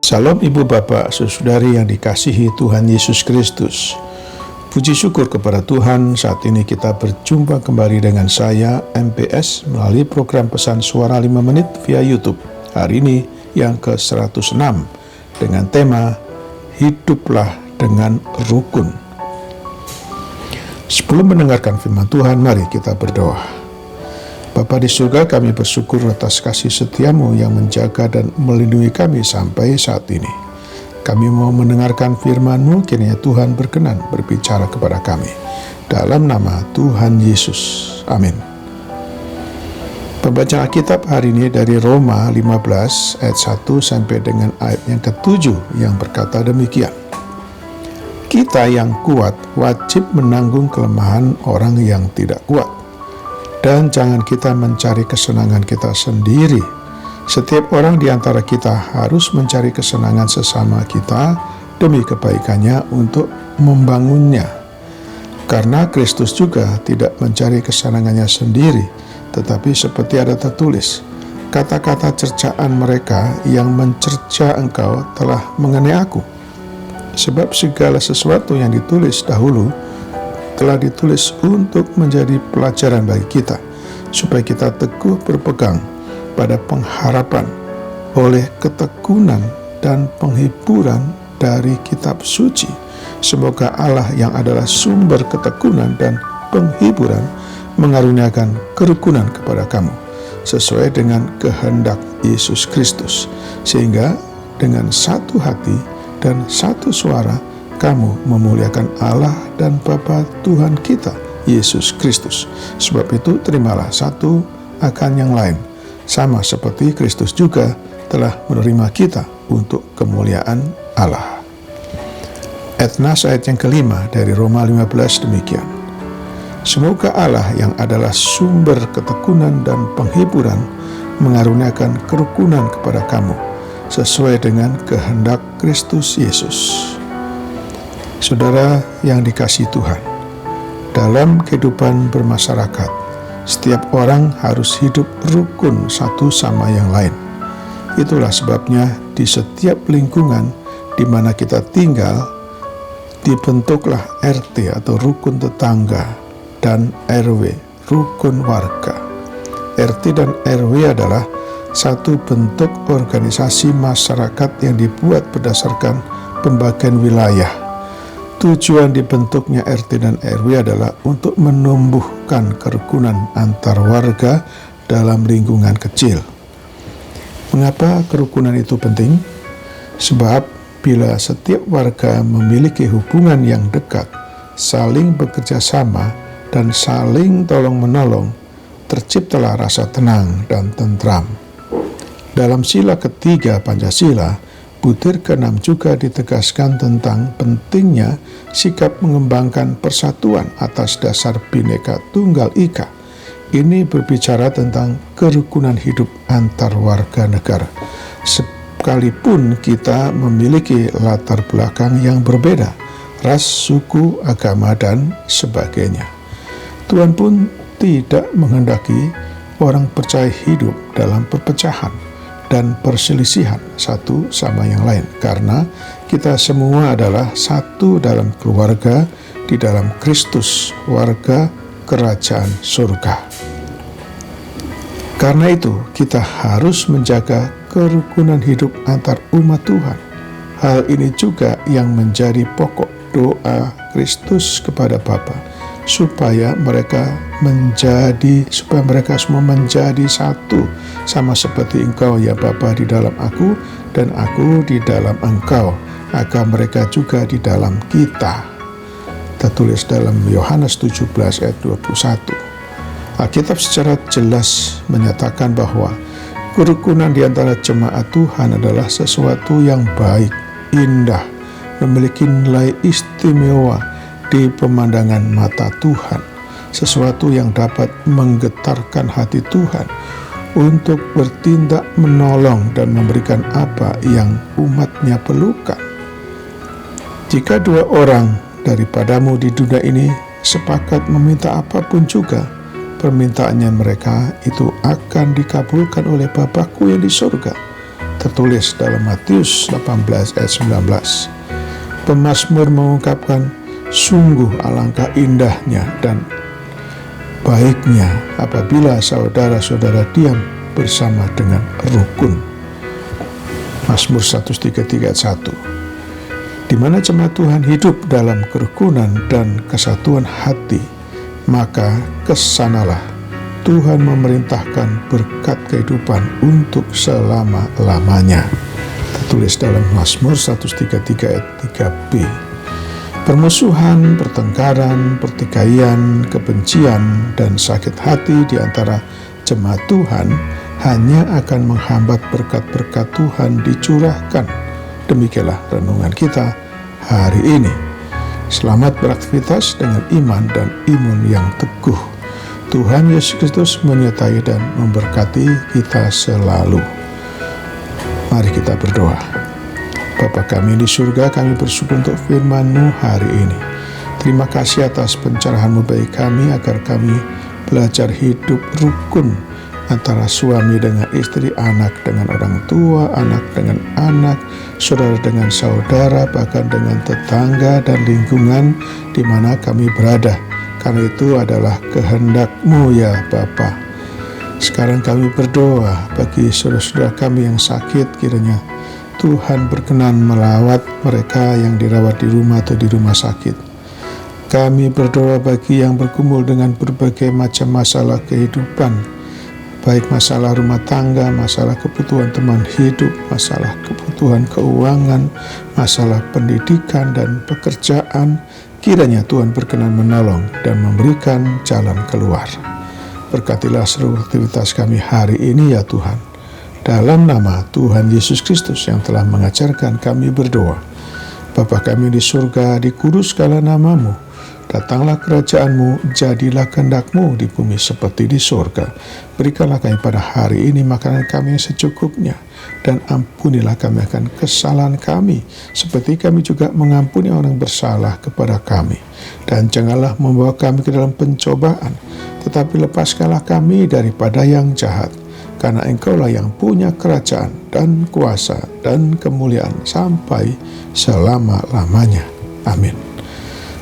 Salam Ibu Bapak, Saudari yang dikasihi Tuhan Yesus Kristus. Puji syukur kepada Tuhan, saat ini kita berjumpa kembali dengan saya, MPS, melalui program pesan suara 5 menit via YouTube. Hari ini yang ke-106 dengan tema Hiduplah dengan Rukun. Sebelum mendengarkan firman Tuhan, mari kita berdoa. Bapa di surga, kami bersyukur atas kasih setiamu yang menjaga dan melindungi kami sampai saat ini. Kami mau mendengarkan firman-Mu, kiranya Tuhan berkenan berbicara kepada kami. Dalam nama Tuhan Yesus. Amin. Pembacaan Alkitab hari ini dari Roma 15 ayat 1 sampai dengan ayat yang ke-7 yang berkata demikian. Kita yang kuat wajib menanggung kelemahan orang yang tidak kuat. Dan jangan kita mencari kesenangan kita sendiri. Setiap orang di antara kita harus mencari kesenangan sesama kita demi kebaikannya untuk membangunnya. Karena Kristus juga tidak mencari kesenangannya sendiri, tetapi seperti ada tertulis, kata-kata cercaan mereka yang mencerca engkau telah mengenai aku. Sebab segala sesuatu yang ditulis dahulu telah ditulis untuk menjadi pelajaran bagi kita, supaya kita teguh berpegang pada pengharapan oleh ketekunan dan penghiburan dari kitab suci. Semoga Allah yang adalah sumber ketekunan dan penghiburan mengaruniakan kerukunan kepada kamu, sesuai dengan kehendak Yesus Kristus, sehingga dengan satu hati dan satu suara kamu memuliakan Allah dan Bapa Tuhan kita, Yesus Kristus. Sebab itu terimalah satu akan yang lain, sama seperti Kristus juga telah menerima kita untuk kemuliaan Allah. Ayat yang kelima dari Roma 15 demikian. Semoga Allah yang adalah sumber ketekunan dan penghiburan mengaruniakan kerukunan kepada kamu, sesuai dengan kehendak Kristus Yesus. Saudara yang dikasihi Tuhan, dalam kehidupan bermasyarakat, setiap orang harus hidup rukun satu sama yang lain. Itulah sebabnya di setiap lingkungan di mana kita tinggal, dibentuklah RT atau rukun tetangga dan RW, rukun warga. RT dan RW adalah satu bentuk organisasi masyarakat yang dibuat berdasarkan pembagian wilayah. Tujuan dibentuknya RT dan RW adalah untuk menumbuhkan kerukunan antar warga dalam lingkungan kecil. Mengapa kerukunan itu penting? Sebab bila setiap warga memiliki hubungan yang dekat, saling bekerja sama, dan saling tolong-menolong, terciptalah rasa tenang dan tentram. Dalam sila ketiga Pancasila, butir ke-6 juga ditegaskan tentang pentingnya sikap mengembangkan persatuan atas dasar Bhinneka Tunggal Ika. Ini berbicara tentang kerukunan hidup antar warga negara. Sekalipun kita memiliki latar belakang yang berbeda, ras, suku, agama, dan sebagainya. Tuhan pun tidak menghendaki orang percaya hidup dalam perpecahan dan perselisihan satu sama yang lain, karena kita semua adalah satu dalam keluarga di dalam Kristus, warga kerajaan surga. Karena itu kita harus menjaga kerukunan hidup antar umat Tuhan. Hal ini juga yang menjadi pokok doa Kristus kepada Bapa, supaya mereka semua menjadi satu, sama seperti Engkau ya Bapa di dalam aku dan aku di dalam Engkau, agar mereka juga di dalam kita. Tertulis dalam Yohanes 17 ayat 21. Alkitab secara jelas menyatakan bahwa kerukunan di antara jemaat Tuhan adalah sesuatu yang baik, indah, memiliki nilai istimewa di pemandangan mata Tuhan, sesuatu yang dapat menggetarkan hati Tuhan untuk bertindak menolong dan memberikan apa yang umatnya perlukan. Jika dua orang daripadamu di dunia ini sepakat meminta apapun juga, permintaannya mereka itu akan dikabulkan oleh Bapa-Ku yang di surga. tertulis dalam Matius 18 ayat 19. Pemazmur mengungkapkan, sungguh alangkah indahnya dan baiknya apabila saudara-saudara diam bersama dengan rukun. Mazmur 133 ayat 1. Di mana jemaat Tuhan hidup dalam kerukunan dan kesatuan hati, maka kesanalah Tuhan memerintahkan berkat kehidupan untuk selama-lamanya. Tertulis dalam Mazmur 133 ayat 3b. Permusuhan, pertengkaran, pertikaian, kebencian, dan sakit hati di antara jemaat Tuhan hanya akan menghambat berkat-berkat Tuhan dicurahkan. Demikianlah renungan kita hari ini. Selamat beraktivitas dengan iman dan imun yang teguh. Tuhan Yesus Kristus menyertai dan memberkati kita selalu. Mari kita berdoa. Bapa kami di surga, kami bersyukur untuk firman-Mu hari ini. Terima kasih atas pencerahan-Mu bagi kami agar kami belajar hidup rukun antara suami dengan istri, anak dengan orang tua, anak dengan anak, saudara dengan saudara, bahkan dengan tetangga dan lingkungan di mana kami berada. Karena itu adalah kehendak-Mu ya Bapa. Sekarang kami berdoa bagi saudara-saudara kami yang sakit, kiranya Tuhan berkenan melawat mereka yang dirawat di rumah atau di rumah sakit. Kami berdoa bagi yang bergumul dengan berbagai macam masalah kehidupan, baik masalah rumah tangga, masalah kebutuhan teman hidup, masalah kebutuhan keuangan, masalah pendidikan dan pekerjaan. Kiranya Tuhan berkenan menolong dan memberikan jalan keluar. Berkatilah seluruh aktivitas kami hari ini ya Tuhan. Dalam nama Tuhan Yesus Kristus yang telah mengajarkan kami berdoa. Bapa kami di surga, dikuduskanlah nama-Mu. Datanglah kerajaan-Mu, jadilah kehendak-Mu di bumi seperti di surga. Berikanlah kami pada hari ini makanan kami yang secukupnya. Dan ampunilah kami akan kesalahan kami, seperti kami juga mengampuni orang bersalah kepada kami. Dan janganlah membawa kami ke dalam pencobaan, tetapi lepaskanlah kami daripada yang jahat. Karena Engkaulah yang punya kerajaan dan kuasa dan kemuliaan sampai selama-lamanya. Amin.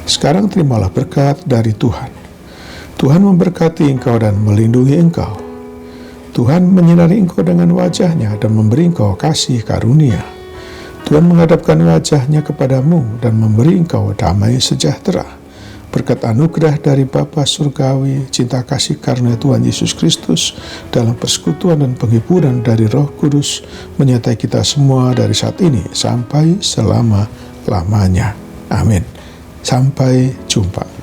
Sekarang terimalah berkat dari Tuhan. Tuhan memberkati engkau dan melindungi engkau. Tuhan menyinari engkau dengan wajah-Nya dan memberi engkau kasih karunia. Tuhan menghadapkan wajah-Nya kepadamu dan memberi engkau damai sejahtera. Berkat anugerah dari Bapa Surgawi, cinta kasih karunia Tuhan Yesus Kristus, dalam persekutuan dan penghiburan dari Roh Kudus, menyertai kita semua dari saat ini sampai selama-lamanya. Amin. Sampai jumpa.